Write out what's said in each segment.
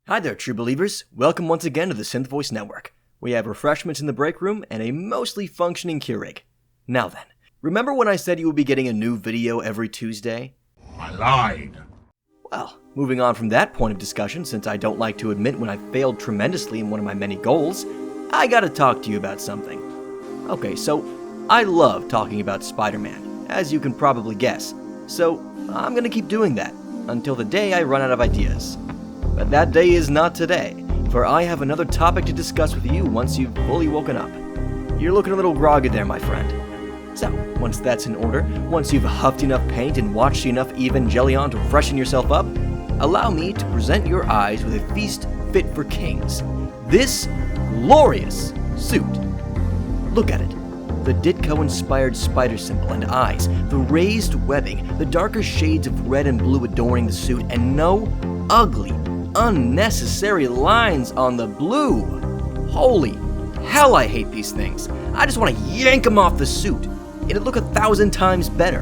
Hi there, true believers. Welcome once again to the Synth Voice Network. We have refreshments in the break room and a mostly functioning Keurig. Now then, remember when I said you would be getting a new video every Tuesday? I lied. Well, moving on from that point of discussion, since I don't like to admit when I failed tremendously in one of my many goals, I gotta talk to you about something. Okay, so I love talking about Spider-Man, as you can probably guess. So I'm gonna keep doing that until the day I run out of ideas. But that day is not today, for I have another topic to discuss with you once you've fully woken up. You're looking a little groggy there, my friend. So, once that's in order, once you've huffed enough paint and watched enough Evangelion to freshen yourself up, allow me to present your eyes with a feast fit for kings. This glorious suit. Look at it. The Ditko-inspired spider symbol and eyes, the raised webbing, the darker shades of red and blue adorning the suit, and no ugly, unnecessary lines on the blue. Holy hell, I hate these things. I just want to yank them off the suit. It'd look 1,000 times better.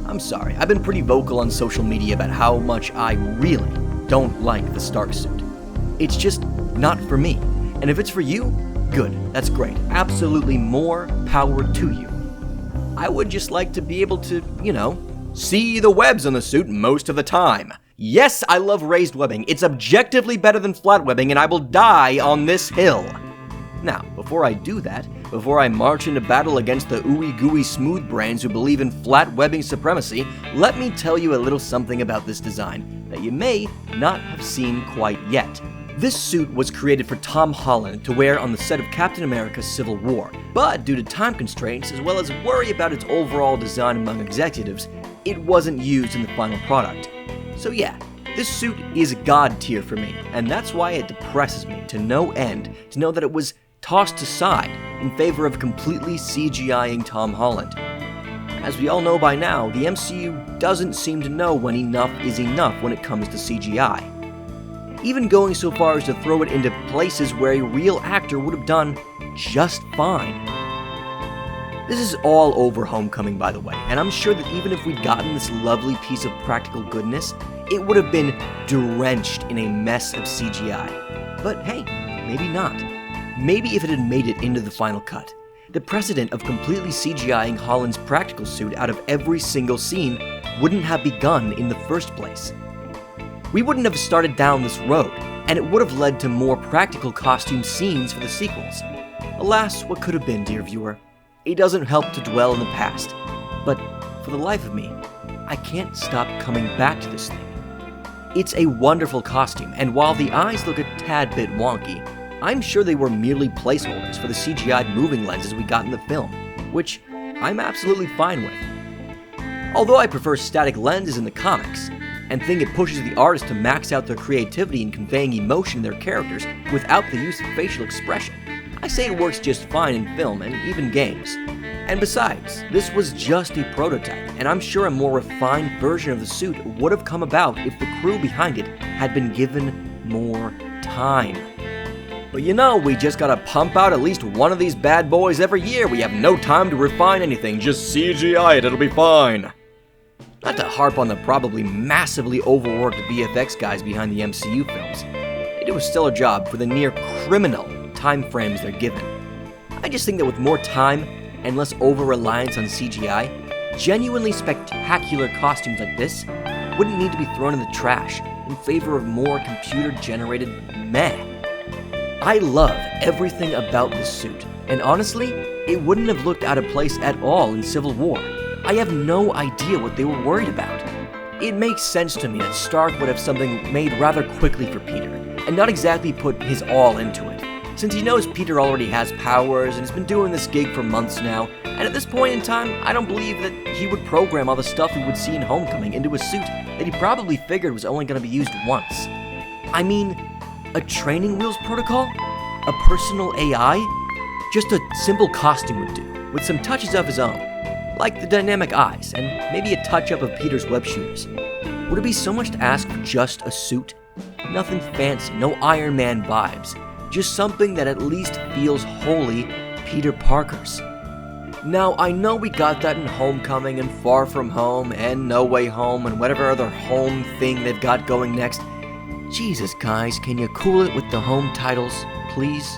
I'm sorry, I've been pretty vocal on social media about how much I really don't like the Stark suit. It's just not for me. And if it's for you, good, that's great. Absolutely more power to you. I would just like to be able to, see the webs on the suit most of the time. Yes, I love raised webbing. It's objectively better than flat webbing, and I will die on this hill. Now, before I do that, before I march into battle against the ooey-gooey smooth brains who believe in flat webbing supremacy, let me tell you a little something about this design that you may not have seen quite yet. This suit was created for Tom Holland to wear on the set of Captain America: Civil War, but due to time constraints as well as worry about its overall design among executives, it wasn't used in the final product. So yeah, this suit is god tier for me, and that's why it depresses me to no end to know that it was tossed aside in favor of completely CGIing Tom Holland. As we all know by now, the MCU doesn't seem to know when enough is enough when it comes to CGI. Even going so far as to throw it into places where a real actor would have done just fine. This is all over Homecoming, by the way, and I'm sure that even if we'd gotten this lovely piece of practical goodness, it would have been drenched in a mess of CGI. But hey, maybe not. Maybe if it had made it into the final cut. The precedent of completely CGIing Holland's practical suit out of every single scene wouldn't have begun in the first place. We wouldn't have started down this road, and it would have led to more practical costume scenes for the sequels. Alas, what could have been, dear viewer. It doesn't help to dwell in the past, but for the life of me, I can't stop coming back to this thing. It's a wonderful costume, and while the eyes look a tad bit wonky, I'm sure they were merely placeholders for the CGI'd moving lenses we got in the film, which I'm absolutely fine with. Although I prefer static lenses in the comics, and think it pushes the artist to max out their creativity in conveying emotion in their characters without the use of facial expression, I say it works just fine in film and even games. And besides, this was just a prototype, and I'm sure a more refined version of the suit would have come about if the crew behind it had been given more time. But we just gotta pump out at least one of these bad boys every year. We have no time to refine anything, just CGI it, it'll be fine. Not to harp on the probably massively overworked VFX guys behind the MCU films. They do a stellar job for the near criminal time frames they're given. I just think that with more time and less over-reliance on CGI, genuinely spectacular costumes like this wouldn't need to be thrown in the trash in favor of more computer-generated meh. I love everything about this suit, and honestly, it wouldn't have looked out of place at all in Civil War. I have no idea what they were worried about. It makes sense to me that Stark would have something made rather quickly for Peter, and not exactly put his all into it, since he knows Peter already has powers and has been doing this gig for months now, and at this point in time, I don't believe that he would program all the stuff we would see in Homecoming into a suit that he probably figured was only going to be used once. I mean, a training wheels protocol? A personal AI? Just a simple costume would do, with some touches of his own, like the dynamic eyes and maybe a touch-up of Peter's web shooters. Would it be so much to ask for just a suit? Nothing fancy, no Iron Man vibes, just something that at least feels wholly Peter Parker's. Now, I know we got that in Homecoming and Far From Home and No Way Home and whatever other home thing they've got going next. Jesus, guys, can you cool it with the home titles, please?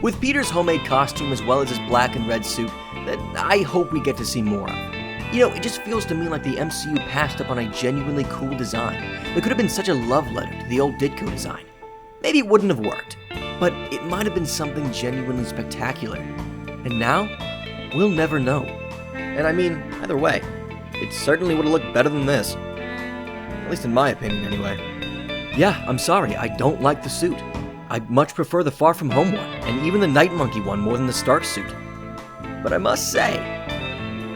With Peter's homemade costume as well as his black and red suit, that I hope we get to see more of. You know, it just feels to me like the MCU passed up on a genuinely cool design that could have been such a love letter to the old Ditko design. Maybe it wouldn't have worked, but it might have been something genuinely spectacular. And now, we'll never know. And I mean, either way, it certainly would have looked better than this. At least in my opinion, anyway. Yeah, I'm sorry, I don't like the suit. I much prefer the Far From Home one, and even the Night Monkey one more than the Stark suit. But I must say,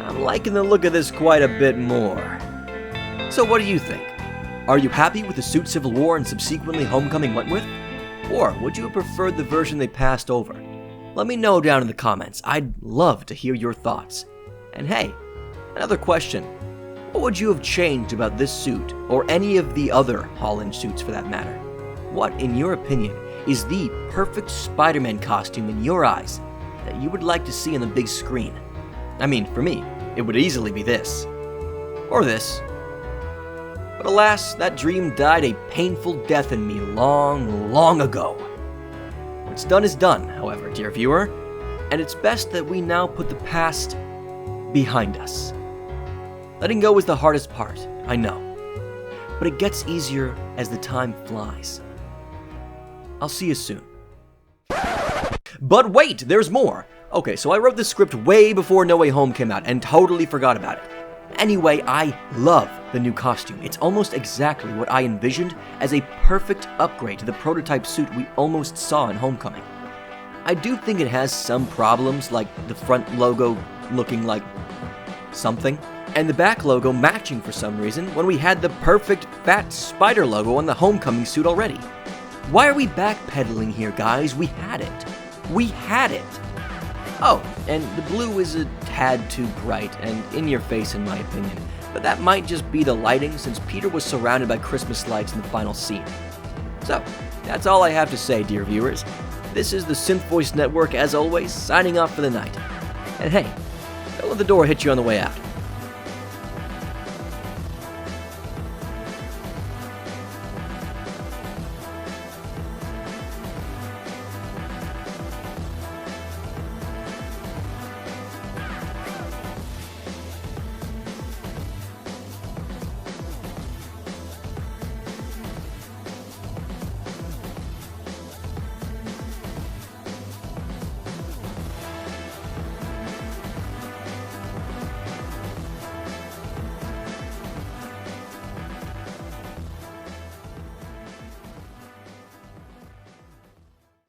I'm liking the look of this quite a bit more. So what do you think? Are you happy with the suit Civil War and subsequently Homecoming went with? Or would you have preferred the version they passed over? Let me know down in the comments. I'd love to hear your thoughts. And hey, another question. What would you have changed about this suit, or any of the other Holland suits for that matter? What, in your opinion, is the perfect Spider-Man costume in your eyes that you would like to see on the big screen? I mean, for me, it would easily be this. Or this. But alas, that dream died a painful death in me long, long ago. What's done is done, however, dear viewer, and it's best that we now put the past behind us. Letting go is the hardest part, I know, but it gets easier as the time flies. I'll see you soon. But wait, there's more! Okay, so I wrote this script way before No Way Home came out and totally forgot about it. Anyway, I love the new costume. It's almost exactly what I envisioned as a perfect upgrade to the prototype suit we almost saw in Homecoming. I do think it has some problems, like the front logo looking like something, and the back logo matching for some reason when we had the perfect fat spider logo on the Homecoming suit already. Why are we backpedaling here, guys? We had it. We had it. Oh, and the blue is a tad too bright and in your face in my opinion, but that might just be the lighting since Peter was surrounded by Christmas lights in the final scene. So, that's all I have to say, dear viewers. This is the Synth Voice Network, as always, signing off for the night. And hey, don't let the door hit you on the way out.